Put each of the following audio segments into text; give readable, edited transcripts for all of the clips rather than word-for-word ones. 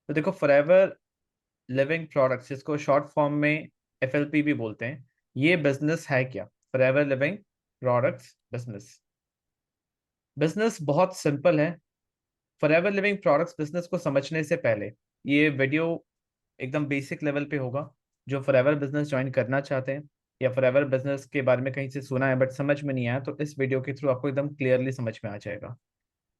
तो देखो, forever living products, जिसको शॉर्ट फॉर्म में एफएलपी भी बोलते हैं, ये बिजनेस है क्या? Forever living products business. Business बहुत सिंपल है। फॉरएवर लिविंग प्रोडक्ट्स बिजनेस को समझने से पहले ये वीडियो एकदम बेसिक लेवल पे होगा। जो फॉरएवर बिजनेस ज्वाइन करना चाहते हैं या फॉरएवर बिजनेस के बारे में कहीं से सुना है बट समझ में नहीं आया, तो इस वीडियो के थ्रू आपको एकदम क्लियरली समझ में आ जाएगा।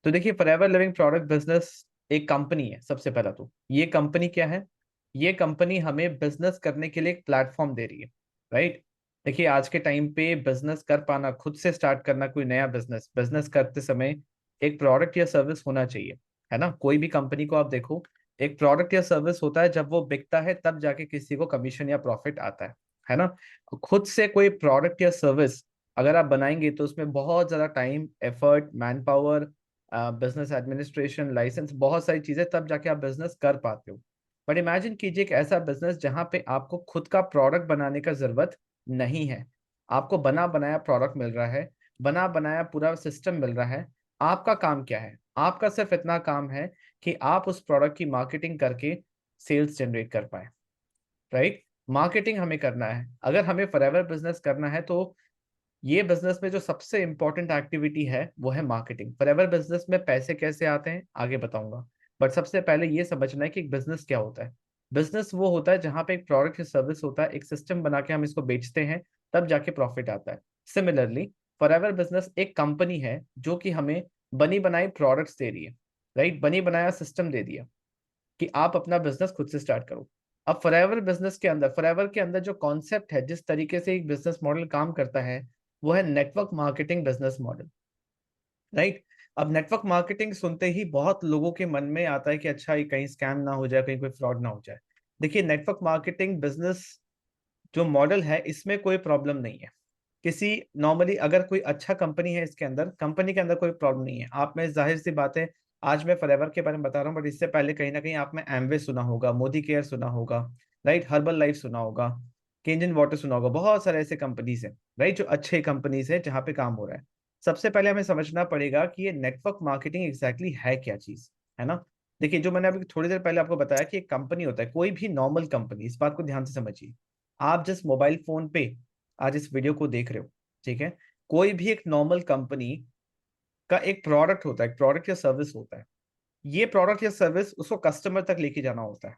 तो देखिए, फॉरएवर लिविंग प्रोडक्ट बिजनेस एक कंपनी है। सबसे पहला तो ये कंपनी क्या है? ये कंपनी हमें बिजनेस करने के लिए एक प्लेटफॉर्म दे रही है, राइट। देखिए, आज के टाइम पे बिजनेस कर पाना, खुद से स्टार्ट करना कोई नया बिजनेस, बिजनेस करते समय एक प्रोडक्ट या सर्विस होना चाहिए, है ना। कोई भी कंपनी को आप देखो, एक प्रोडक्ट या सर्विस होता है, जब वो बिकता है तब जाके किसी को कमीशन या प्रॉफिट आता है ना। खुद से कोई प्रोडक्ट या सर्विस अगर आप बनाएंगे तो उसमें बहुत ज्यादा time, effort, man power, business administration, licence, बहुत सारी चीजें, तब जाके आप बिजनेस कर पाते हो। बट इमेजिन कीजिए एक ऐसा बिजनेस जहां पे आपको खुद का प्रोडक्ट बनाने का जरूरत नहीं है। आपको बना बनाया प्रोडक्ट मिल रहा है, बना बनाया पूरा सिस्टम मिल रहा है। आपका काम क्या है? आपका सिर्फ इतना काम है कि आप उस प्रोडक्ट की मार्केटिंग करके सेल्स जनरेट कर पाए, राइट। मार्केटिंग हमें करना है। अगर हमें फॉरएवर बिजनेस करना है तो ये बिजनेस में जो सबसे इंपॉर्टेंट एक्टिविटी है वो है मार्केटिंग। फॉरएवर बिजनेस में पैसे कैसे आते हैं आगे बताऊंगा, बट सबसे पहले ये समझना है कि एक बिजनेस क्या होता है। बिजनेस वो होता है जहां पे एक प्रोडक्ट या सर्विस होता है, एक सिस्टम बना के हम इसको बेचते हैं, तब जाके प्रॉफिट आता है। सिमिलरली फॉरएवर बिजनेस एक कंपनी है जो कि हमें बनी बनाई प्रोडक्ट्स दे रही है, राइट। बनी बनाया सिस्टम दे दिया कि आप अपना बिजनेस खुद से स्टार्ट करो। अब फॉरएवर बिजनेस के अंदर, फॉरएवर के अंदर जो कॉन्सेप्ट है, जिस तरीके से एक बिजनेस मॉडल काम करता है, वो है network marketing business model, right. अब नेटवर्क मार्केटिंग सुनते ही बहुत लोगों के मन में आता है कि अच्छा, ये कहीं स्कैम ना हो जाए, कहीं कोई फ्रॉड ना हो जाए। देखिए, नेटवर्क मार्केटिंग बिजनेस जो मॉडल है, इसमें कोई प्रॉब्लम नहीं है। किसी नॉर्मली अगर कोई अच्छा कंपनी है, इसके अंदर कंपनी के अंदर कोई प्रॉब्लम नहीं है। आप में जाहिर सी बात है, आज मैं फॉरएवर के बारे में बता रहा हूँ, बट इससे पहले कहीं ना कहीं आपने एमवे सुना होगा, मोदी केयर सुना होगा, राइट, हर्बल लाइफ सुना होगा, केंजन वाटर सुना होगा। बहुत सारे ऐसे कंपनीज हैं, राइट, जो अच्छे कंपनीज है जहाँ पे काम हो रहा है। सबसे पहले हमें समझना पड़ेगा कि ये नेटवर्क मार्केटिंग एग्जैक्टली है क्या चीज, है ना। देखिए, जो मैंने अभी थोड़ी देर पहले आपको बताया कि एक कंपनी होता है, कोई भी नॉर्मल कंपनी, इस बात को ध्यान से समझिए। आप जिस मोबाइल फोन पे आज इस वीडियो को देख रहे हो, ठीक है, कोई भी एक नॉर्मल कंपनी का एक प्रोडक्ट होता है, एक प्रोडक्ट या सर्विस होता है। ये प्रोडक्ट या सर्विस उसको कस्टमर तक लेके जाना होता है।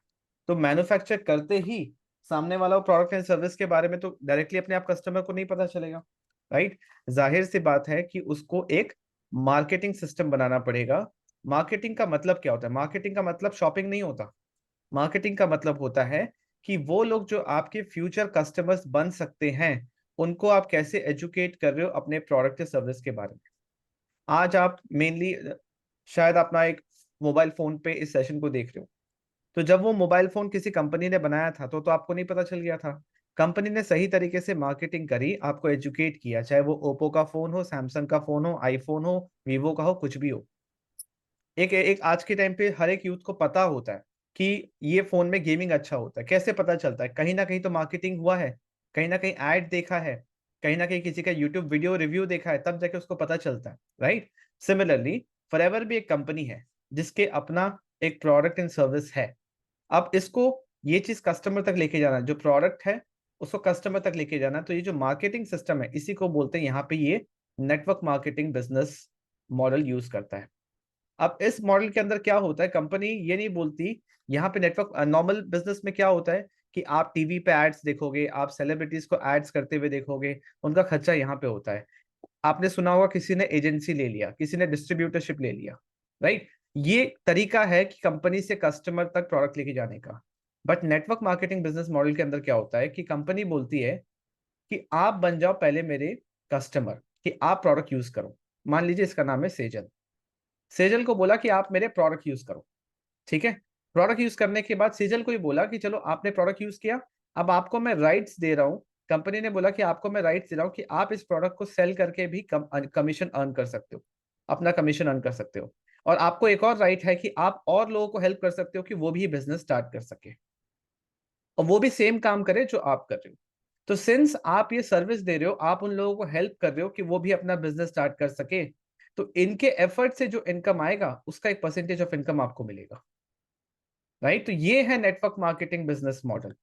तो मैन्युफैक्चर करते ही सामने वाला प्रोडक्ट या सर्विस के बारे में तो डायरेक्टली अपने आप कस्टमर को नहीं पता चलेगा, राइट। जाहिर सी बात है कि उसको एक मार्केटिंग सिस्टम बनाना पड़ेगा। मार्केटिंग का मतलब क्या होता है? मार्केटिंग का मतलब शॉपिंग नहीं होता। मार्केटिंग का मतलब होता है कि वो लोग जो आपके फ्यूचर कस्टमर्स बन सकते हैं, उनको आप कैसे एजुकेट कर रहे हो अपने प्रोडक्ट या सर्विस के बारे में। आज आप मेनली शायद अपना एक मोबाइल फोन पे इस सेशन को देख रहे हो, तो जब वो मोबाइल फोन किसी कंपनी ने बनाया था तो आपको नहीं पता चल गया था। कंपनी ने सही तरीके से मार्केटिंग करी, आपको एजुकेट किया, चाहे वो ओप्पो का फोन हो, सैमसंग का फोन हो, आईफोन हो, वीवो का हो, कुछ भी हो। एक एक आज के टाइम पे हर एक यूथ को पता होता है कि ये फोन में गेमिंग अच्छा होता है। कैसे पता चलता है? कहीं ना कहीं तो मार्केटिंग हुआ है, कहीं ना कहीं ऐड देखा है, कहीं ना कहीं किसी का यूट्यूब वीडियो रिव्यू देखा है, तब जाके उसको पता चलता है, राइट। सिमिलरली फॉरएवर भी एक कंपनी है जिसके अपना एक प्रोडक्ट एंड सर्विस है। अब इसको ये चीज कस्टमर तक लेके जाना, जो प्रोडक्ट है उसको कस्टमर तक लेके जाना, तो ये जो मार्केटिंग सिस्टम है इसी को बोलते हैं यहाँ पे ये network marketing business model use करता है। अब इस मॉडल के अंदर क्या होता है, कंपनी ये नहीं बोलती। यहाँ पे नेटवर्क नॉर्मल बिजनेस में क्या होता है कि आप टीवी पे एड्स देखोगे, आप सेलिब्रिटीज को एड्स करते हुए देखोगे, उनका खर्चा यहाँ पे होता है। आपने सुना होगा किसी ने एजेंसी ले लिया, किसी ने डिस्ट्रीब्यूटरशिप ले लिया, राइट। ये तरीका है कि कंपनी से कस्टमर तक प्रोडक्ट लेके जाने का। But network marketing business model के अंदर क्या होता है कि कंपनी बोलती है कि आप बन जाओ पहले मेरे कस्टमर, कि आप प्रोडक्ट यूज करो। मान लीजिए इसका नाम है सेजल। सेजल को बोला कि आप मेरे प्रोडक्ट यूज करो, ठीक है। प्रोडक्ट यूज करने के बाद सेजल को ही बोला कि चलो आपने प्रोडक्ट यूज किया, अब आपको मैं राइट्स दे रहा हूं। कंपनी ने बोला कि आपको मैं राइट्स दे रहा हूं कि आप इस प्रोडक्ट को सेल करके भी कमीशन अर्न कर सकते हो, अपना कमीशन अर्न कर सकते हो। और आपको एक और राइट है कि आप और लोगों को हेल्प कर सकते हो कि वो भी बिजनेस स्टार्ट कर सके, और वो भी सेम काम करे जो आप कर रहे हो। तो सिंस आप ये सर्विस दे रहे हो, आप उन लोगों को हेल्प कर रहे हो कि वो भी अपना बिजनेस स्टार्ट कर सके, तो इनके एफर्ट से जो इनकम आएगा उसका एक परसेंटेज ऑफ इनकम आपको मिलेगा। राइट। तो ये है नेटवर्क मार्केटिंग बिजनेस मॉडल।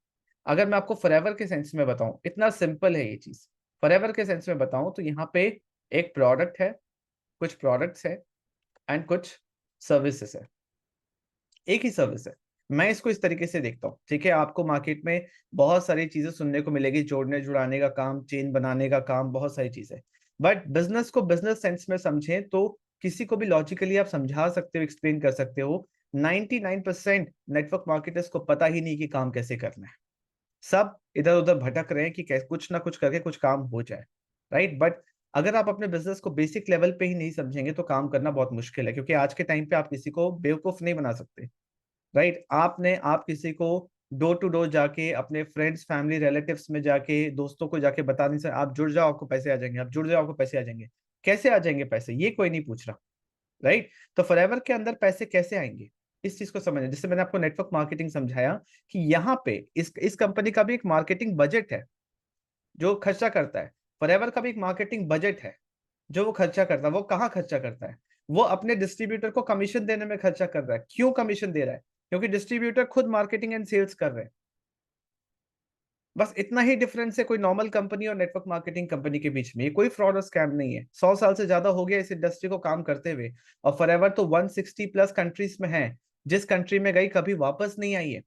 अगर मैं आपको फॉरएवर के सेंस में बताऊं, इतना सिंपल है ये चीज। फॉरएवर के सेंस में बताऊं तो यहाँ पे एक प्रोडक्ट है, कुछ प्रोडक्ट्स है एंड कुछ सर्विसेज है। एक ही सर्विस है। मैं इसको इस तरीके से देखता हूँ, ठीक है। आपको मार्केट में बहुत सारी चीजें सुनने को मिलेगी, जोड़ने जुड़ाने का काम, चेन बनाने का काम, बहुत सारी चीजें। बट बिजनेस को बिजनेस सेंस में समझें तो किसी को भी लॉजिकली आप समझा सकते हो, एक्सप्लेन कर सकते हो। 99% नेटवर्क मार्केटर्स को पता ही नहीं कि काम कैसे करना है। सब इधर उधर भटक रहे हैं कि कैसे कुछ ना कुछ करके कुछ काम हो जाए, राइट। बट अगर आप अपने बिजनेस को बेसिक लेवल पे ही नहीं समझेंगे तो काम करना बहुत मुश्किल है, क्योंकि आज के टाइम पे आप किसी को बेवकूफ नहीं बना सकते, राइट। आप किसी को डोर टू डोर जाके, अपने फ्रेंड्स, फैमिली, रिलेटिव्स में जाके, दोस्तों को जाके बता नहीं सकते आप जुड़ जाओ आपको पैसे आ जाएंगे, आप जुड़ जाओ आपको पैसे आ जाएंगे। कैसे आ जाएंगे पैसे, ये कोई नहीं पूछ रहा, राइट। तो फॉरएवर के अंदर पैसे कैसे आएंगे, इस चीज को समझना। जैसे मैंने आपको नेटवर्क मार्केटिंग समझाया कि यहाँ पे इस कंपनी का भी एक मार्केटिंग बजट है जो खर्चा करता है। फॉरएवर का भी एक मार्केटिंग बजट है जो वो खर्चा करता है। वो कहाँ खर्चा करता है? वो अपने डिस्ट्रीब्यूटर को कमीशन देने में खर्चा कर रहा है। क्यों कमीशन दे रहा है? क्योंकि डिस्ट्रीब्यूटर खुद मार्केटिंग एंड सेल्स कर रहे हैं। बस इतना ही डिफरेंस है कोई नॉर्मल कंपनी और नेटवर्क मार्केटिंग कंपनी के बीच में। ये कोई फ्रॉड और स्कैम नहीं है। 100 साल से ज्यादा हो गया इस इंडस्ट्री को काम करते हुए, और फॉरएवर तो 160 प्लस कंट्रीज में है। जिस कंट्री में गई कभी वापस नहीं आई है।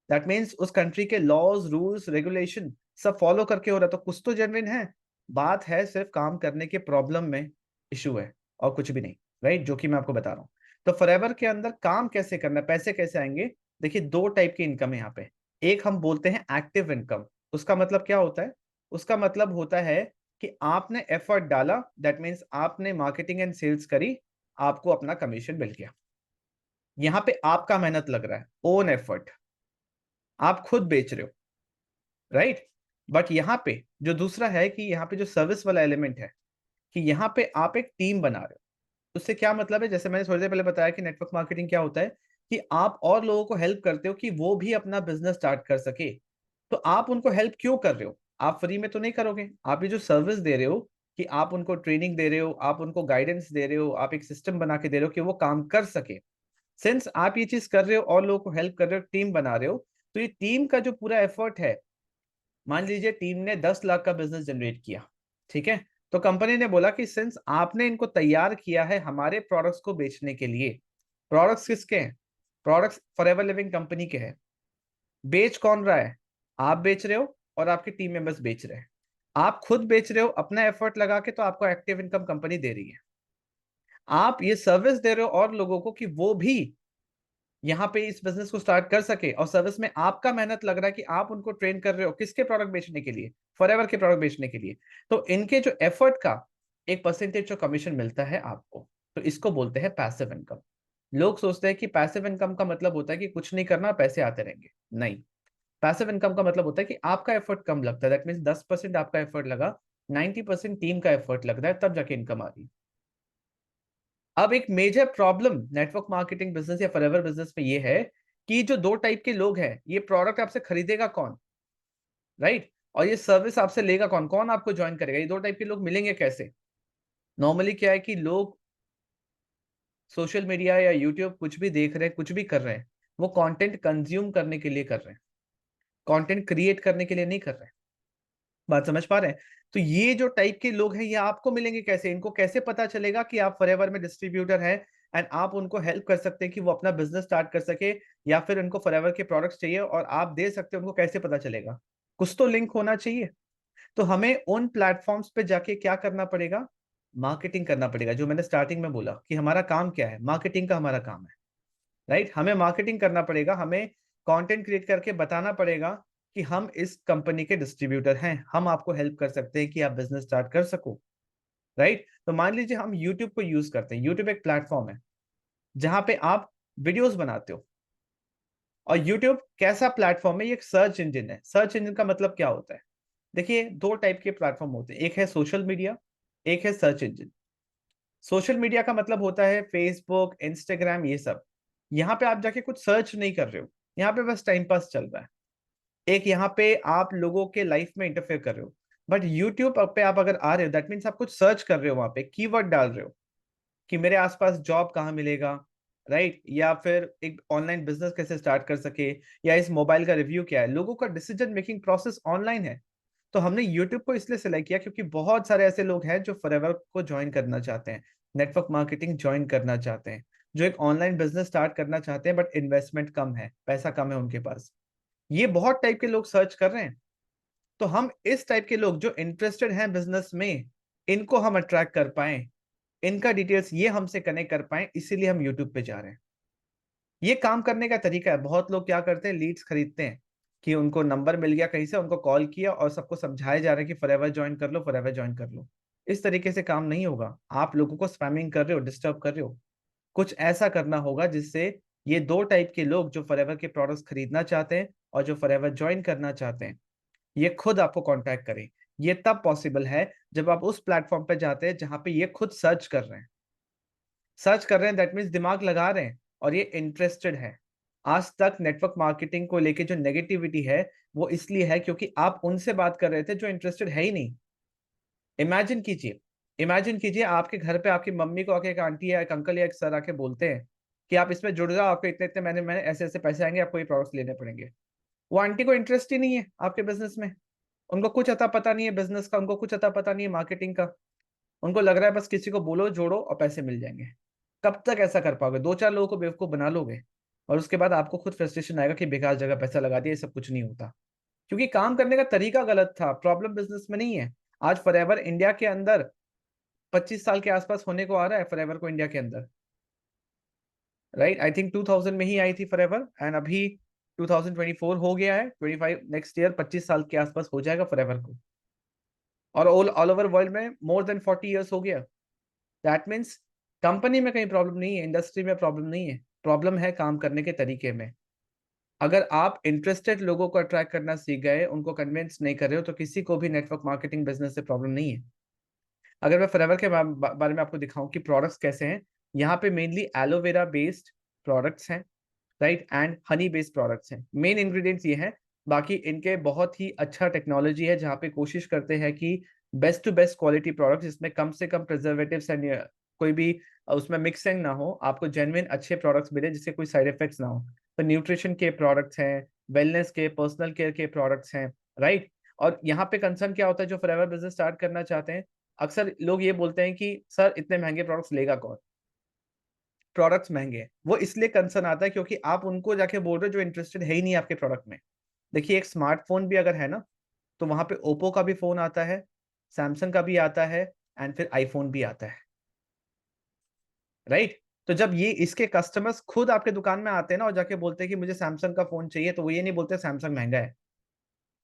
दैट मीन्स उस कंट्री के लॉज, रूल्स, रेगुलेशन सब फॉलो करके हो रहा, तो कुछ तो जेन्युइन है। बात है सिर्फ काम करने के प्रॉब्लम में इशू है, और कुछ भी नहीं, राइट। जो कि मैं आपको बता रहा हूँ। तो फॉरएवर के अंदर काम कैसे करना है, पैसे कैसे आएंगे? देखिए, दो टाइप की इनकम है यहाँ पे। एक हम बोलते हैं एक्टिव इनकम। उसका मतलब क्या होता है? उसका मतलब होता है कि आपने एफर्ट डाला, दैट मीन्स आपने मार्केटिंग एंड सेल्स करी, आपको अपना कमीशन मिल गया। यहाँ पे आपका मेहनत लग रहा है, ओन एफर्ट, आप खुद बेच रहे हो, राइट। बट यहाँ पे जो दूसरा है कि यहाँ पे जो सर्विस वाला एलिमेंट है, कि यहाँ पे आप एक टीम बना रहे हो। उससे क्या मतलब है? जैसे मैंने थोड़ी देर पहले बताया कि नेटवर्क मार्केटिंग क्या होता है, कि आप और लोगों को हेल्प करते हो कि वो भी अपना बिजनेस स्टार्ट कर सके। तो आप उनको हेल्प क्यों कर रहे हो? आप फ्री में तो नहीं करोगे। आप ये जो सर्विस दे रहे हो, कि आप उनको ट्रेनिंग दे रहे हो, आप उनको गाइडेंस दे रहे हो, आप एक सिस्टम बना के दे रहे हो कि वो काम कर सके। सिंस आप ये चीज कर रहे हो और लोगों को हेल्प कर रहे हो, टीम बना रहे हो, तो ये टीम का जो पूरा एफर्ट है, मान लीजिए टीम ने 10 लाख का बिजनेस जनरेट किया, ठीक है। तो कंपनी ने बोला कि सिंस आपने इनको तैयार किया है हमारे प्रोडक्ट्स को बेचने के लिए। प्रोडक्ट्स किसके हैं? प्रोडक्ट्स फॉरएवर लिविंग कंपनी के हैं। बेच कौन रहा है? आप बेच रहे हो और आपके टीम मेंबर्स बेच रहे हैं। आप खुद बेच रहे हो अपना एफर्ट लगा के, तो आपको एक्टिव इनकम कंपनी दे रही है। आप ये सर्विस दे रहे हो और लोगों को कि वो भी यहाँ पे इस बिजनेस को स्टार्ट कर सके, और सर्विस में आपका मेहनत लग रहा है कि आप उनको ट्रेन कर रहे हो किसके प्रोडक्ट बेचने के लिए? फॉरएवर के प्रोडक्ट बेचने के लिए। तो इनके जो एफर्ट का एक परसेंटेज जो कमीशन मिलता है आपको, तो इसको बोलते हैं पैसिव इनकम। लोग सोचते हैं कि पैसिव इनकम का मतलब होता है कि कुछ नहीं करना, पैसे आते रहेंगे। नहीं। पैसिव इनकम का मतलब होता है कि आपका एफर्ट कम लगता है, दैट मीन्स 10% आपका एफर्ट लगा, 90% टीम का एफर्ट लग रहा है, तब जाके इनकम आ रही है। अब एक major problem network marketing business या फॉरएवर बिजनेस में ये है कि जो दो टाइप के लोग हैं, ये प्रोडक्ट आपसे खरीदेगा कौन, राइट। और ये सर्विस आपसे लेगा कौन, कौन आपको ज्वाइन करेगा? ये दो टाइप के लोग मिलेंगे कैसे? नॉर्मली क्या है कि लोग सोशल मीडिया या यूट्यूब कुछ भी देख रहे हैं, कुछ भी कर रहे हैं, वो कंटेंट कंज्यूम करने के लिए कर रहे हैं, कंटेंट क्रिएट करने के लिए नहीं कर रहे हैं। बात समझ पा रहे हैं? तो ये जो टाइप के लोग हैं, ये आपको मिलेंगे कैसे? इनको कैसे पता चलेगा कि आप फॉरएवर में डिस्ट्रीब्यूटर हैं एंड आप उनको हेल्प कर सकते हैं कि वो अपना बिजनेस स्टार्ट कर सके, या फिर उनको फॉरएवर के प्रोडक्ट्स चाहिए और आप दे सकते हैं? उनको कैसे पता चलेगा? कुछ तो लिंक होना चाहिए। तो हमें उन प्लेटफॉर्म्स पे जाके क्या करना पड़ेगा? मार्केटिंग करना पड़ेगा। जो मैंने स्टार्टिंग में बोला कि हमारा काम क्या है, मार्केटिंग का हमारा काम है, राइट। हमें मार्केटिंग करना पड़ेगा, हमें कंटेंट क्रिएट करके बताना पड़ेगा कि हम इस कंपनी के डिस्ट्रीब्यूटर हैं, हम आपको हेल्प कर सकते हैं कि आप बिजनेस स्टार्ट कर सको, राइट। तो मान लीजिए हम यूट्यूब को यूज करते हैं। यूट्यूब एक प्लेटफॉर्म है जहां पे आप वीडियोस बनाते हो। और यूट्यूब कैसा प्लेटफॉर्म है? ये एक सर्च इंजन है। सर्च इंजन का मतलब क्या होता है? देखिए, दो टाइप के प्लेटफॉर्म होते हैं, एक है सोशल मीडिया, एक है सर्च इंजन। सोशल मीडिया का मतलब होता है फेसबुक, इंस्टाग्राम, ये सब। यहाँ पे आप जाके कुछ सर्च नहीं कर रहे हो, यहाँ पे बस टाइम पास चल रहा है। एक यहाँ पे आप लोगों के लाइफ में इंटरफेयर कर रहे हो। बट यूट्यूब पे आप अगर आ रहे हो, दैट मीन्स आप कुछ सर्च कर रहे हो, वहां पे कीवर्ड डाल रहे हो कि मेरे आसपास जॉब कहाँ मिलेगा, राइट, या फिर एक ऑनलाइन बिजनेस कैसे स्टार्ट कर सके, या इस मोबाइल का रिव्यू क्या है। लोगों का डिसीजन मेकिंग प्रोसेस ऑनलाइन है। तो हमने यूट्यूब को इसलिए सिलेक्ट किया क्योंकि बहुत सारे ऐसे लोग हैं जो फॉरएवर को ज्वाइन करना चाहते हैं, नेटवर्क मार्केटिंग ज्वाइन करना चाहते हैं, जो एक ऑनलाइन बिजनेस स्टार्ट करना चाहते हैं, बट इन्वेस्टमेंट कम है, पैसा कम है उनके पास। ये बहुत टाइप के लोग सर्च कर रहे हैं। तो हम इस टाइप के लोग जो इंटरेस्टेड हैं बिजनेस में, इनको हम अट्रैक्ट कर पाए, इनका डिटेल्स ये हमसे कनेक्ट कर पाए, इसीलिए हम यूट्यूब पे जा रहे हैं। ये काम करने का तरीका है। बहुत लोग क्या करते हैं, लीड्स खरीदते हैं कि उनको नंबर मिल गया कहीं से, उनको कॉल किया और सबको समझाया जा रहा है कि फॉरएवर ज्वाइन कर लो, फॉरएवर ज्वाइन कर लो। इस तरीके से काम नहीं होगा। आप लोगों को स्पैमिंग कर रहे हो, डिस्टर्ब कर रहे हो। कुछ ऐसा करना होगा जिससे ये दो टाइप के लोग, जो फॉरएवर के प्रोडक्ट्स खरीदना चाहते हैं और जो फॉरएवर ज्वाइन करना चाहते हैं, ये खुद आपको कांटेक्ट करें। ये तब पॉसिबल है जब आप उस प्लेटफॉर्म पे जाते हैं जहां पे ये खुद सर्च कर रहे हैं। सर्च कर रहे हैं, दैट मीन्स दिमाग लगा रहे हैं और ये इंटरेस्टेड है। आज तक नेटवर्क मार्केटिंग को लेके जो नेगेटिविटी है, वो इसलिए है क्योंकि आप उनसे बात कर रहे थे जो इंटरेस्टेड है ही नहीं। इमेजिन कीजिए, इमेजिन कीजिए आपके घर पे आपकी मम्मी को आके एक आंटी या एक अंकल या एक सर आके बोलते हैं कि आप इसमें जुड़ जाओ, आपको इतने इतने महीने मैंने ऐसे ऐसे पैसे आएंगे, आपको ये प्रोडक्ट्स लेने पड़ेंगे। वो आंटी को इंटरेस्ट ही नहीं है आपके बिजनेस में। उनको कुछ अता पता नहीं है बिजनेस का, उनको कुछ अता पता नहीं है मार्केटिंग का। उनको लग रहा है बस किसी को बोलो, जोड़ो और पैसे मिल जाएंगे। कब तक ऐसा कर पाओगे? दो चार लोगों को बेवकूफ बना लोगे और उसके बाद आपको खुद फ्रस्ट्रेशन आएगा कि बेकार जगह पैसा लगा दिया, ये सब कुछ नहीं होता। क्योंकि काम करने का तरीका गलत था। प्रॉब्लम बिजनेस में नहीं है। आज फॉरएवर इंडिया के अंदर 25 साल के आसपास होने को आ रहा है फॉरएवर को इंडिया के अंदर। राइट, आई थिंक 2000 में ही आई थी फॉरएवर, एंड अभी 2024 हो गया है, 25 नेक्स्ट ईयर 25 साल के आसपास हो जाएगा फॉरएवर को। और ऑल ऑल ओवर वर्ल्ड में मोर देन 40 ईयर्स हो गया। दैट मीन्स कंपनी में कहीं प्रॉब्लम नहीं है, इंडस्ट्री में प्रॉब्लम नहीं है, प्रॉब्लम है काम करने के तरीके में। अगर आप इंटरेस्टेड लोगों को अट्रैक्ट करना सीख गए, उनको कन्विंस नहीं कर रहे हो, तो किसी को भी नेटवर्क मार्केटिंग बिजनेस से प्रॉब्लम नहीं है। अगर मैं फॉरएवर के बारे में आपको दिखाऊं कि प्रोडक्ट्स कैसे हैं, यहाँ पे मेनली एलोवेरा बेस्ड प्रोडक्ट्स हैं, right, and honey based products हैं। मेन इंग्रेडिएंट्स ये हैं। बाकी इनके बहुत ही अच्छा टेक्नोलॉजी है जहाँ पे कोशिश करते हैं कि best to best quality products, जिसमें कम से कम प्रिजर्वेटिव्स एंड कोई भी उसमें मिक्सिंग ना हो, आपको जेन्युइन अच्छे प्रोडक्ट्स मिले जिससे कोई साइड इफेक्ट्स ना हो। तो न्यूट्रिशन के प्रोडक्ट्स हैं, वेलनेस के, पर्सनल केयर के प्रोडक्ट्स हैं, राइट। और यहाँ पे कंसर्न क्या होता है, जो फॉरएवर बिजनेस स्टार्ट करना चाहते हैं, अक्सर लोग ये बोलते हैं कि सर इतने महंगे प्रोडक्ट्स लेगा कौन, प्रोडक्ट्स महंगे हैं। वो इसलिए कंसर्न आता है क्योंकि आप उनको जाके बोल रहे हो जो इंटरेस्टेड है ही नहीं आपके प्रोडक्ट में। देखिए, एक स्मार्टफोन भी अगर है ना, तो वहां पे ओप्पो का भी फोन आता है, सैमसंग का भी आता है, एंड फिर आईफोन भी आता है, राइट। तो जब ये इसके कस्टमर्स खुद आपके दुकान में आते हैं ना और जाके बोलते हैं कि मुझे सैमसंग का फोन चाहिए, तो वो ये नहीं बोलते सैमसंग महंगा है।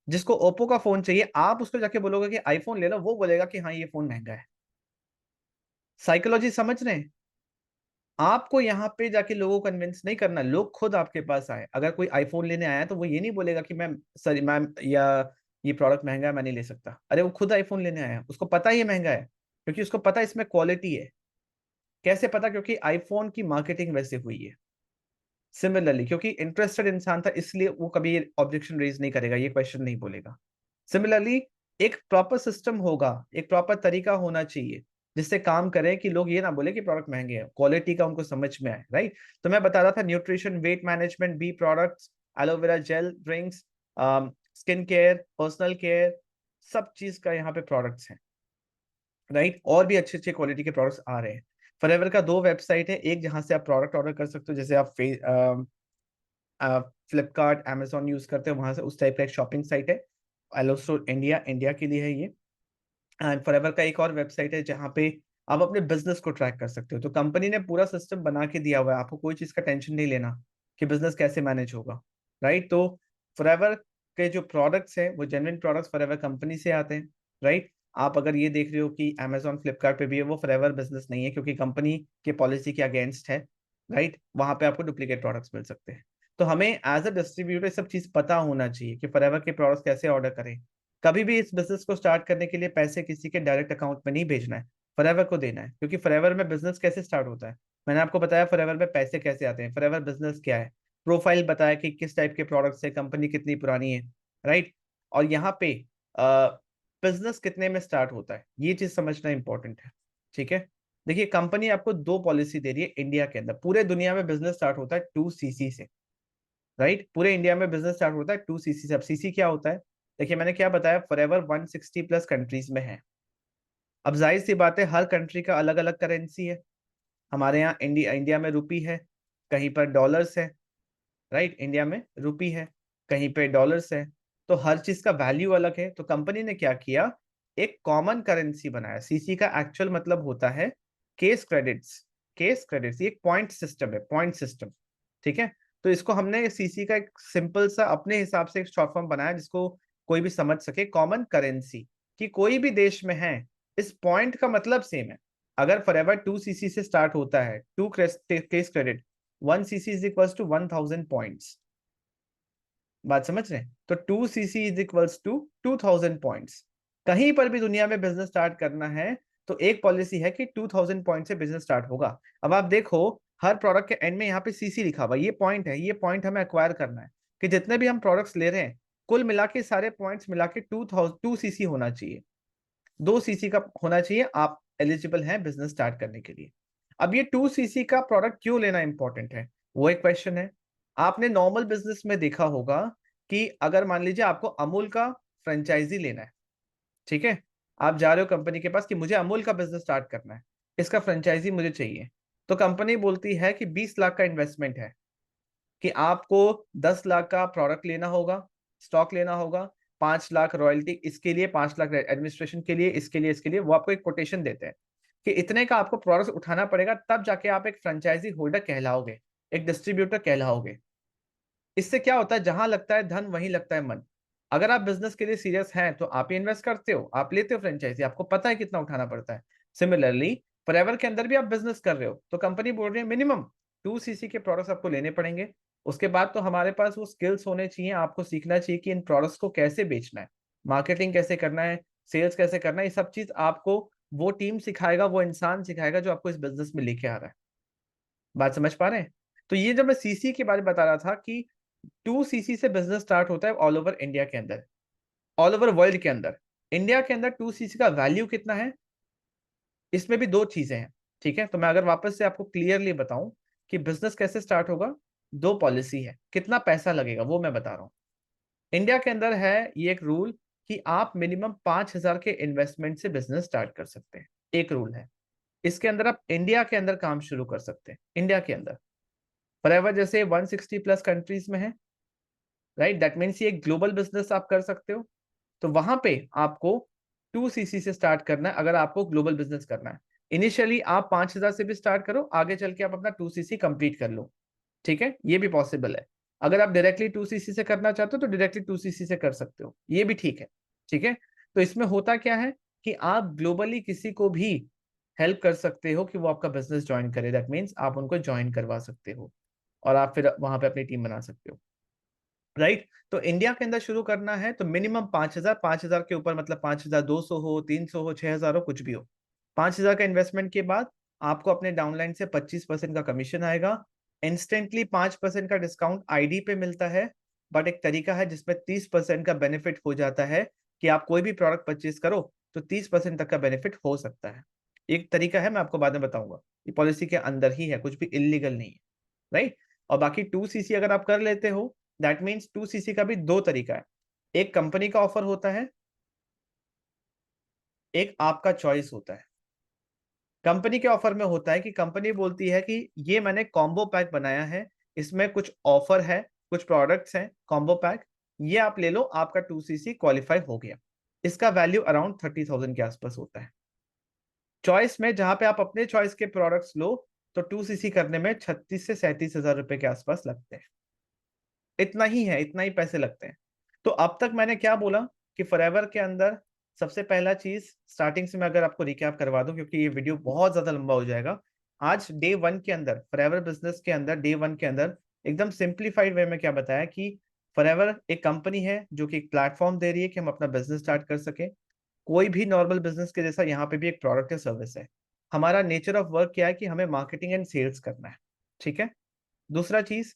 जिसको ओप्पो का फोन चाहिए, आप उसको जाके बोलोगे कि आईफोन ले लो, वो बोलेगा कि हाँ ये फोन महंगा है। साइकोलॉजी समझ रहे हैं? आपको यहाँ पे जाके लोगों को कन्विंस नहीं करना, लोग खुद आपके पास आए। अगर कोई आईफोन लेने आया है तो वो ये नहीं बोलेगा कि मैम, सर मैम, या ये प्रोडक्ट महंगा है मैं नहीं ले सकता। अरे वो खुद आईफोन लेने आया है, उसको पता है ये महंगा है, क्योंकि उसको पता है इसमें क्वालिटी है। कैसे पता? क्योंकि आईफोन की मार्केटिंग वैसे हुई है। सिमिलरली, क्योंकि इंटरेस्टेड इंसान था इसलिए वो कभी ये ऑब्जेक्शन रेज नहीं करेगा, ये क्वेश्चन नहीं बोलेगा। सिमिलरली, एक प्रॉपर सिस्टम होगा, एक प्रॉपर तरीका होना चाहिए जिससे काम करे कि लोग ये ना बोले कि प्रोडक्ट महंगे हैं, क्वालिटी का उनको समझ में आए, राइट। तो मैं बता रहा था nutrition, weight management, bee products, aloe vera gel, drinks, skin care, personal care, सब चीज का यहाँ पे प्रोडक्ट्स हैं, राइट। और भी अच्छे अच्छे क्वालिटी के प्रोडक्ट्स आ रहे हैं। फॉरएवर का दो वेबसाइट है, एक जहां से आप प्रोडक्ट ऑर्डर कर सकते हो, जैसे आप फ्लिपकार्ट, अमेजोन यूज करते हो, वहां से उस टाइप का एक शॉपिंग साइट है। एलो स्टोर इंडिया, इंडिया के लिए है ये। एंड फॉरएवर का एक और वेबसाइट है जहाँ पे आप अपने बिजनेस को ट्रैक कर सकते हो। तो कंपनी ने पूरा सिस्टम बना के दिया हुआ है, आपको कोई चीज का टेंशन नहीं लेना कि बिजनेस कैसे मैनेज होगा, राइट। तो फॉरएवर के जो प्रोडक्ट्स हैं वो जेन्युइन प्रोडक्ट्स फॉरएवर कंपनी से आते हैं, राइट। आप अगर ये देख रहे हो कि अमेजोन, फ्लिपकार्ट पे भी है, वो फॉरएवर बिजनेस नहीं है क्योंकि कंपनी के पॉलिसी के अगेंस्ट है, राइट। वहां पे आपको डुप्लीकेट प्रोडक्ट्स मिल सकते हैं। तो हमें एज अ डिस्ट्रीब्यूटर सब चीज पता होना चाहिए कि फॉरएवर के प्रोडक्ट्स कैसे ऑर्डर करें। कभी भी इस बिजनेस को स्टार्ट करने के लिए पैसे किसी के डायरेक्ट अकाउंट में नहीं भेजना है, फॉरएवर को देना है। क्योंकि फॉरएवर में बिजनेस कैसे स्टार्ट होता है, मैंने आपको बताया फॉरएवर में पैसे कैसे आते हैं, फॉरएवर बिजनेस क्या है, प्रोफाइल बताया कि किस टाइप के प्रोडक्ट्स है, कंपनी कितनी पुरानी है, राइट। और यहाँ पे बिजनेस कितने में स्टार्ट होता है, ये चीज समझना इंपॉर्टेंट है, ठीक है। देखिए कंपनी आपको दो पॉलिसी दे रही है इंडिया के अंदर। पूरे दुनिया में बिजनेस स्टार्ट होता है 2cc से, राइट। पूरे इंडिया में बिजनेस स्टार्ट होता है 2cc से। अब सीसी क्या होता है? देखिए मैंने क्या बताया, फॉरएवर 160 प्लस कंट्रीज में है। अब जाहिर सी बात है हर कंट्री का अलग अलग करेंसी है। हमारे यहाँ इंडिया में रुपी है, कहीं पर डॉलर्स है, राइट। इंडिया में रुपी है, कहीं पे डॉलर्स है, तो हर चीज का वैल्यू अलग है। तो कंपनी ने क्या किया, एक कॉमन करेंसी बनाया। सीसी का एक्चुअल मतलब होता है केस क्रेडिट्स। केस क्रेडिट्स ये एक पॉइंट सिस्टम है, पॉइंट सिस्टम, ठीक है। तो इसको हमने सीसी का एक सिंपल सा अपने हिसाब से एक शॉर्ट फॉर्म बनाया जिसको कोई भी समझ सके, कॉमन करेंसी, कि कोई भी देश में है, इस पॉइंट का मतलब सेम है। अगर फॉरएवर 2cc से स्टार्ट होता है, two case credit, 1cc is equals to 1000 points. बात समझ रहे हैं? तो 2cc is equals to 2000 points. कहीं पर भी दुनिया में बिजनेस स्टार्ट करना है तो एक पॉलिसी है कि 2000 पॉइंट से बिजनेस स्टार्ट होगा। अब आप देखो हर प्रोडक्ट के एंड में यहाँ पे सीसी लिखा हुआ, ये पॉइंट है, ये पॉइंट हमें एक्वायर करना है कि जितने भी हम प्रोडक्ट्स ले रहे हैं कुल मिला के सारे पॉइंट्स मिला के 2cc होना चाहिए, 2cc का होना चाहिए, आप एलिजिबल हैं बिजनेस स्टार्ट करने के लिए। अब ये 2cc का प्रोडक्ट क्यों लेना इंपॉर्टेंट है, वो एक क्वेश्चन है। आपने नॉर्मल बिजनेस में देखा होगा कि अगर मान लीजिए आपको अमूल का फ्रेंचाइजी लेना है, ठीक है, आप जा रहे हो कंपनी के पास कि मुझे अमूल का बिजनेस स्टार्ट करना है, इसका फ्रेंचाइजी मुझे चाहिए। तो कंपनी बोलती है कि 20 लाख का इन्वेस्टमेंट है, कि आपको 10 लाख का प्रोडक्ट लेना होगा, स्टॉक लेना होगा, 5 लाख रॉयल्टी इसके लिए, 5 लाख एडमिनिस्ट्रेशन के लिए, इसके लिए, इसके लिए। वो आपको एक कोटेशन देते हैं कि इतने का आपको प्रोडक्ट उठाना पड़ेगा, तब जाके आप एक फ्रेंचाइजी होल्डर कहलाओगे, एक डिस्ट्रीब्यूटर कहलाओगे। इससे क्या होता है, जहां लगता है धन वहीं लगता है मन। अगर आप बिजनेस के लिए सीरियस हैं तो आप ही इन्वेस्ट करते हो, आप लेते हो फ्रेंचाइजी, आपको पता है कितना उठाना पड़ता है। सिमिलरली फॉरएवर के अंदर भी आप बिजनेस कर रहे हो तो कंपनी बोल रही है मिनिमम 2cc के प्रोडक्ट्स आपको लेने पड़ेंगे। उसके बाद तो हमारे पास वो स्किल्स होने चाहिए, आपको सीखना चाहिए कि इन प्रोडक्ट्स को कैसे बेचना है, मार्केटिंग कैसे करना है, सेल्स कैसे करना है। ये सब चीज आपको वो टीम सिखाएगा, वो इंसान सिखाएगा जो आपको इस बिजनेस में लेके आ रहा है। बात समझ पा रहे हैं? तो ये जब मैं सीसी के बारे में बता रहा था कि 2cc से बिजनेस स्टार्ट होता है ऑल ओवर इंडिया के अंदर, ऑल ओवर वर्ल्ड के अंदर। इंडिया के अंदर 2cc का वैल्यू कितना है, इसमें भी दो चीजें हैं, ठीक है। तो मैं अगर वापस से आपको क्लियरली बताऊं कि बिजनेस कैसे स्टार्ट होगा, दो पॉलिसी है, कितना पैसा लगेगा वो मैं बता रहा हूं। इंडिया के अंदर है ये एक रूल कि आप मिनिमम 5,000 के इन्वेस्टमेंट से बिजनेस स्टार्ट कर सकते हैं, एक रूल है। इसके अंदर आप इंडिया के अंदर काम शुरू कर सकते हैं, इंडिया के अंदर। फॉरएवर जैसे 160 प्लस कंट्रीज में है, राइट, दैट मीन्स ये ग्लोबल बिजनेस आप कर सकते हो। तो वहां पे आपको 2cc से स्टार्ट करना है अगर आपको ग्लोबल बिजनेस करना है। इनिशियली आप 5,000 से भी स्टार्ट करो, आगे चल के आप अपना 2cc कंप्लीट कर लो, ठीक है, ये भी पॉसिबल है। अगर आप डायरेक्टली 2cc से करना चाहते हो तो डायरेक्टली 2cc से कर सकते हो, ये भी ठीक है, ठीक है। तो इसमें होता क्या है कि आप ग्लोबली किसी को भी हेल्प कर सकते हो कि वो आपका बिजनेस ज्वाइन करे, दैट मीन्स आप उनको ज्वाइन करवा सकते हो और आप फिर वहां पे अपनी टीम बना सकते हो, राइट। तो इंडिया के अंदर शुरू करना है तो मिनिमम 5,000, 5,000 के ऊपर मतलब 5,200 हो, 300 हो, 6,000 हो, कुछ भी हो। 5,000 का इन्वेस्टमेंट के बाद आपको अपने डाउनलाइन से 25% का कमीशन आएगा। इंस्टेंटली 5% का डिस्काउंट आईडी पे मिलता है, बट एक तरीका है जिसमें 30% का बेनिफिट हो जाता है कि आप कोई भी प्रोडक्ट परचेज करो तो 30% तक का बेनिफिट हो सकता है। एक तरीका है, मैं आपको बाद में बताऊंगा, ये पॉलिसी के अंदर ही है, कुछ भी इलीगल नहीं है, राइट। और बाकी 2cc अगर आप कर लेते हो, दैट मीन्स 2cc का भी दो तरीका है, एक कंपनी का ऑफर होता है, एक आपका चॉइस होता है। कंपनी के ऑफर में होता है कि कंपनी बोलती है कि ये मैंने कॉम्बो पैक बनाया है, इसमें कुछ ऑफर है, कुछ प्रोडक्ट्स हैं कॉम्बो पैक, ये आप ले लो, आपका 2cc क्वालिफाई हो गया। इसका वैल्यू अराउंड 30,000 के आसपास होता है। चॉइस में जहां पे आप अपने चॉइस के प्रोडक्ट्स लो तो 2cc करने में 36 से 37 हजार रुपए के आसपास लगते हैं। इतना ही है, इतना ही पैसे लगते हैं। तो अब तक मैंने क्या बोला कि फॉरएवर के अंदर सबसे पहला चीज, स्टार्टिंग से मैं अगर आपको रिकैप करवा दूं क्योंकि ये वीडियो बहुत ज्यादा लंबा हो जाएगा। आज डे वन के अंदर, फॉरएवर बिजनेस के अंदर डे वन के अंदर एकदम सिंप्लीफाइड वे में क्या बताया कि फॉरएवर एक कंपनी है जो कि एक प्लेटफॉर्म दे रही है कि हम अपना बिजनेस स्टार्ट कर सके। कोई भी नॉर्मल बिजनेस के जैसा यहाँ पे भी एक प्रोडक्ट या सर्विस है। हमारा नेचर ऑफ वर्क क्या है कि हमें मार्केटिंग एंड सेल्स करना है, ठीक है। दूसरा चीज,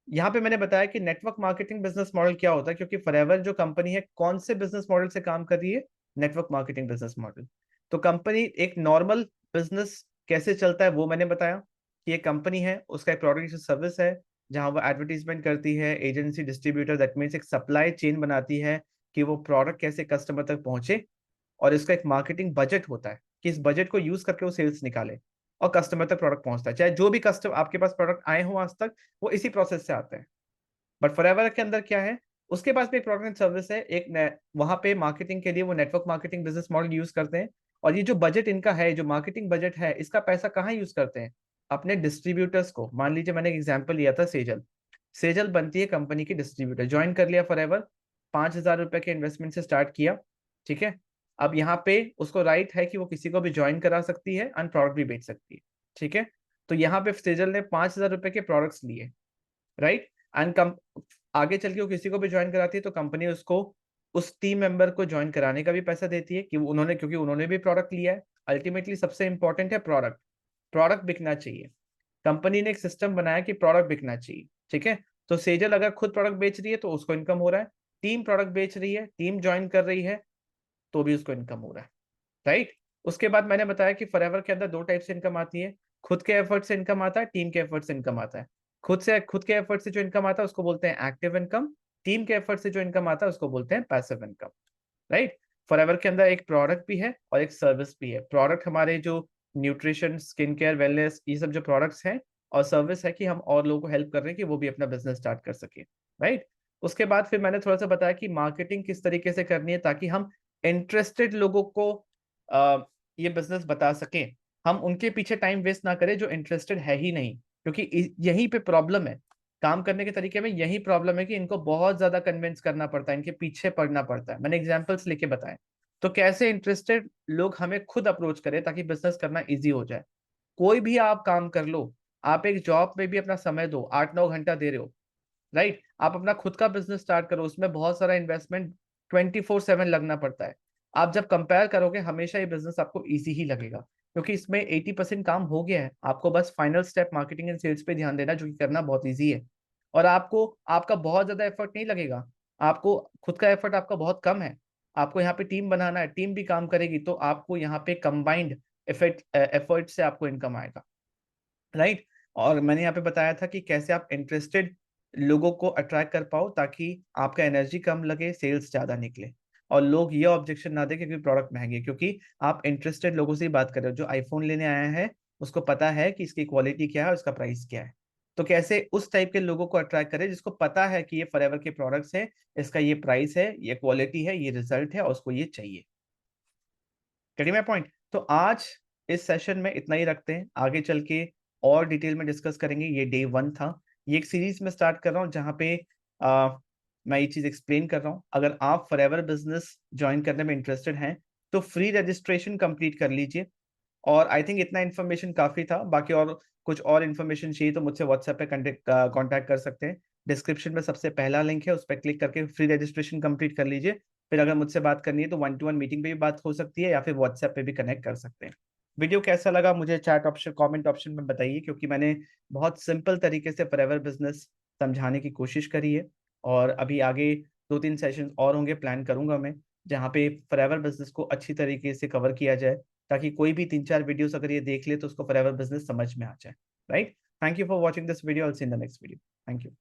यहाँ पे मैंने बताया कि नेटवर्क मार्केटिंग बिजनेस मॉडल क्या होता है, क्योंकि फॉरएवर जो कंपनी है कौन से बिजनेस मॉडल से काम कर रही है, नेटवर्क मार्केटिंग बिजनेस मॉडल। तो कंपनी एक नॉर्मल बिजनेस कैसे चलता है वो मैंने बताया कि ये कंपनी है, उसका एक प्रोडक्ट सर्विस है जहां वो एडवर्टीजमेंट करती है, एजेंसी डिस्ट्रीब्यूटर, दैट मीन्स एक सप्लाई चेन बनाती है कि वो प्रोडक्ट कैसे कस्टमर तक पहुंचे, और इसका एक मार्केटिंग बजट होता है कि इस बजट को यूज करके वो सेल्स निकाले और कस्टमर तक प्रोडक्ट पहुंचता है। चाहे जो भी कस्टमर आपके पास प्रोडक्ट आए हो आज तक, वो इसी प्रोसेस से आते हैं। बट फॉरएवर के अंदर क्या है, उसके पास भी एक प्रोडक्ट एंड सर्विस है, वहां पे मार्केटिंग के लिए वो network marketing business model use करते हैं। और ये जो बजट इनका है, जो मार्केटिंग बजट है, इसका पैसा कहाँ यूज करते हैं, अपने डिस्ट्रीब्यूटर्स को। मान लीजिए मैंने एक एग्जांपल लिया था सेजल, सेजल बनती है कंपनी की डिस्ट्रीब्यूटर, ज्वाइन कर लिया फॉरएवर, 5,000 रुपए के इन्वेस्टमेंट से स्टार्ट किया, ठीक है। अब यहाँ पे उसको राइट है कि वो किसी को भी ज्वाइन करा सकती है एंड प्रोडक्ट भी बेच सकती है, ठीक है। तो यहाँ पे सेजल ने 5,000 रुपए के प्रोडक्ट्स लिए, राइट। एंड कम आगे चल के वो किसी को भी ज्वाइन कराती है तो कंपनी उसको, उस टीम मेंबर को ज्वाइन कराने का भी पैसा देती है कि उन्होंने, क्योंकि उन्होंने भी प्रोडक्ट लिया है। अल्टीमेटली सबसे इंपॉर्टेंट है प्रोडक्ट, प्रोडक्ट बिकना चाहिए। कंपनी ने एक सिस्टम बनाया कि प्रोडक्ट बिकना चाहिए, ठीक है। तो सेजल अगर खुद प्रोडक्ट बेच रही है तो उसको इनकम हो रहा है, टीम प्रोडक्ट बेच रही है, टीम ज्वाइन कर रही है तो भी उसको इनकम हो रहा है, राइट। उसके बाद मैंने बताया कि फॉरएवर के अंदर दो टाइप से इनकम आती है, खुद के एफर्ट से इनकम आता है, टीम के एफर्ट से इनकम आता है। खुद के एफर्ट से जो इनकम आता है उसको बोलते हैं एक्टिव इनकम, टीम के एफर्ट से जो इनकम आता है उसको बोलते हैं पैसिव इनकम, राइट। फॉरएवर के अंदर एक प्रोडक्ट भी है और एक सर्विस भी है। प्रोडक्ट हमारे जो न्यूट्रिशन, स्किन केयर, वेलनेस, ये सब जो प्रोडक्ट्स हैं, और सर्विस है कि हम और लोगों को हेल्प कर रहे हैं कि वो भी अपना बिजनेस स्टार्ट कर सके, राइट। उसके बाद फिर मैंने थोड़ा सा बताया कि मार्केटिंग किस तरीके से करनी है ताकि हम इंटरेस्टेड लोगों को ये बिजनेस बता सकें, हम उनके पीछे टाइम वेस्ट ना करें जो इंटरेस्टेड है ही नहीं, क्योंकि यहीं पे प्रॉब्लम है, काम करने के तरीके में यही प्रॉब्लम है कि इनको बहुत ज्यादा कन्विंस करना पड़ता है, इनके पीछे पड़ना पड़ता है। मैंने एग्जांपल्स लेके बताए, तो कैसे इंटरेस्टेड लोग हमें खुद अप्रोच करें ताकि बिजनेस करना इजी हो जाए। कोई भी आप काम कर लो, आप एक जॉब में भी अपना समय दो, 8-9 घंटा दे रहे हो, राइट। आप अपना खुद का बिजनेस स्टार्ट करो, उसमें बहुत सारा इन्वेस्टमेंट 24/7 लगना पड़ता है। आप जब कंपेयर करोगे हमेशा ये बिजनेस आपको इजी ही लगेगा, क्योंकि इसमें 80% काम हो गया है, आपको बस final step marketing and sales पे ध्यान देना, जो कि करना बहुत ईजी है। और आपको, आपका बहुत ज्यादा एफर्ट नहीं लगेगा, आपको खुद का एफर्ट आपका बहुत कम है। आपको यहाँ पे टीम बनाना है, टीम भी काम करेगी, तो आपको यहाँ पे कंबाइंड एफर्ट से आपको इनकम आएगा, राइट। और मैंने यहाँ पे बताया था कि कैसे आप इंटरेस्टेड लोगों को अट्रैक्ट कर पाओ ताकि आपका एनर्जी कम लगे, सेल्स ज्यादा निकले, और लोग ये ऑब्जेक्शन ना दे क्योंकि प्रोडक्ट महंगे, क्योंकि आप इंटरेस्टेड लोगों से ही बात कर रहे हो। जो आईफोन लेने आया है उसको पता है कि इसकी क्वालिटी क्या है और इसका प्राइस क्या है। तो कैसे उस टाइप के लोगों को अट्रैक्ट करें जिसको पता है कि ये फॉरएवर के प्रोडक्ट्स है, इसका ये प्राइस है, ये क्वालिटी है, ये रिजल्ट है और उसको ये चाहिए। करिए मैं पॉइंट। तो आज इस सेशन में इतना ही रखते हैं, आगे चल के और डिटेल में डिस्कस करेंगे। ये डे 1 था, ये एक सीरीज में स्टार्ट कर रहा हूँ जहाँ पे मैं ये चीज एक्सप्लेन कर रहा हूँ। अगर आप फॉरएवर बिजनेस ज्वाइन करने में इंटरेस्टेड हैं तो फ्री रजिस्ट्रेशन कंप्लीट कर लीजिए। और आई थिंक इतना इन्फॉर्मेशन काफी था, बाकी और कुछ और इन्फॉर्मेशन चाहिए तो मुझसे व्हाट्सएप पे कांटेक्ट कर सकते हैं। डिस्क्रिप्शन में सबसे पहला लिंक है, उस पर क्लिक करके फ्री रजिस्ट्रेशन कंप्लीट कर लीजिए। फिर अगर मुझसे बात करनी है तो 1-to-1 मीटिंग पे भी बात हो सकती है, या फिर व्हाट्सएप पे भी कनेक्ट कर सकते हैं। वीडियो कैसा लगा मुझे चैट ऑप्शन, कमेंट ऑप्शन में बताइए, क्योंकि मैंने बहुत सिंपल तरीके से फॉरएवर बिजनेस समझाने की कोशिश करी है। और अभी आगे 2-3 सेशन और होंगे, प्लान करूंगा मैं, जहाँ पे फॉरएवर बिजनेस को अच्छी तरीके से कवर किया जाए, ताकि कोई भी 3-4 वीडियोस अगर ये देख ले तो उसको फॉरएवर बिजनेस समझ में आ जाए, right. Thank you for watching this video, I will see in the next video. Thank you.